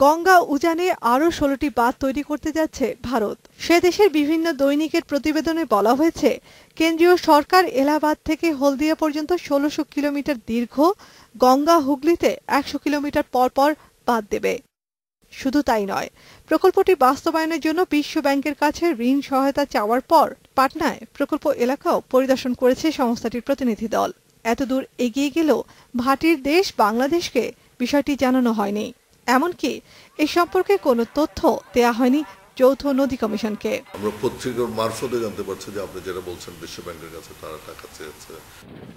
গঙ্গা উজানে আরও ১৬টি বাঁধ তৈরি করতে যাচ্ছে ভারত। সে দেশের বিভিন্ন দৈনিকের প্রতিবেদনে বলা হয়েছে, কেন্দ্রীয় সরকার এলাহাবাদ থেকে হলদিয়া পর্যন্ত ১৬০০ কিলোমিটার দীর্ঘ গঙ্গা হুগলিতে ১০০ কিলোমিটার পর পর বাঁধ দেবে। শুধু তাই নয়, প্রকল্পটি বাস্তবায়নের জন্য বিশ্ব ব্যাংকের কাছে ঋণ সহায়তা চাওয়ার পর পাটনায় প্রকল্প এলাকাও পরিদর্শন করেছে সংস্থাটির প্রতিনিধি দল। এতদূর এগিয়ে গেলেও ভাটির দেশ বাংলাদেশকে বিষয়টি জানানো হয়নি। এমনকি এ সম্পর্কে কোনো তথ্য দেয়া হয়নি যৌথ নদী কমিশনকে। আমরা পত্রিকার মারফতে জানতে পারছি যে আপনি যেটা বলছেন বিশ্ব ব্যাংকের কাছে তারা টাকা চেয়েছে।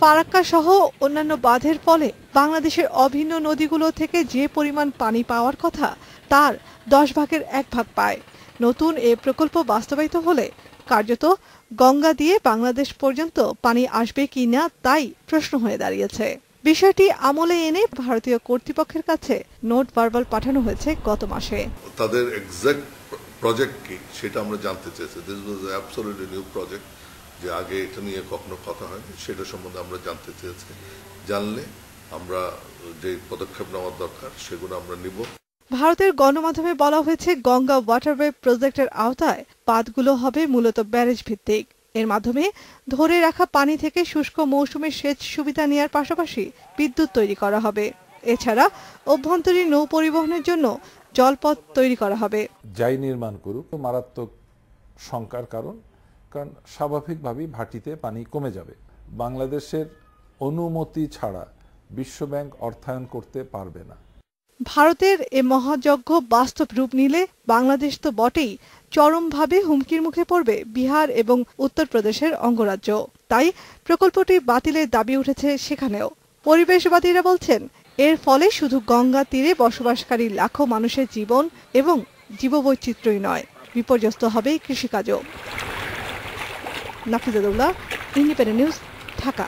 ফারাক্কা সহ অন্যান্য বাঁধের ফলে বাংলাদেশের অভিন্ন নদীগুলো থেকে যে পরিমাণ পানি পাওয়ার কথা তার ১০ ভাগের ১ ভাগ পায়। নতুন এ প্রকল্প বাস্তবায়িত হলে কার্যত গঙ্গা দিয়ে বাংলাদেশ পর্যন্ত পানি আসবে কি না তাই প্রশ্ন হয়ে দাঁড়িয়েছে। বিষয়টি আমলে এনে ভারতীয় কর্তৃপক্ষের কাছে নোট ভার্বাল পাঠানো হয়েছে গত মাসে। তাদের এক্সাক্ট প্রজেক্ট কি সেটা আমরা জানতে চেয়েছি। This was absolutely new project, যে আগে এটা নিয়ে কখনো কথা হয়নি, সেটা সম্বন্ধে আমরা জানতে চেয়েছি। জানলে আমরা যে পদক্ষেপ নেওয়ার দরকার সেগুলো আমরা নিব। ভারতের গণমাধ্যমে বলা হয়েছে, গঙ্গা ওয়াটারওয়ে প্রজেক্টের আওতায় বাঁধগুলো হবে মূলত ব্যারেজ ভিত্তিক। এর মাধ্যমে ধরে রাখা পানি থেকে শুষ্ক মৌসুমে সেচ সুবিধা নেওয়ার পাশাপাশি বিদ্যুৎ তৈরি করা হবে। এছাড়া অভ্যন্তরীণ নৌ পরিবহনের জন্য জলপথ তৈরি করা হবে। যাই নির্মাণ করুক মারাত্মক শঙ্কার কারণ স্বাভাবিকভাবেই ভাটিতে পানি কমে যাবে। বাংলাদেশের অনুমতি ছাড়া বিশ্বব্যাংক অর্থায়ন করতে পারবে না। ভারতের এ মহাযজ্ঞ বাস্তব রূপ নিলে বাংলাদেশ তো বটেই, চরমভাবে হুমকির মুখে পড়বে বিহার এবং উত্তরপ্রদেশের অঙ্গরাজ্য। তাই প্রকল্পটি বাতিলের দাবি উঠেছে সেখানেও। পরিবেশবাদীরা বলছেন, এর ফলে শুধু গঙ্গা তীরে বসবাসকারী লাখো মানুষের জীবন এবং জীববৈচিত্র্যই নয়, বিপর্যস্ত হবে কৃষিকাজও। Nafiza Doula, independent news, Dhaka.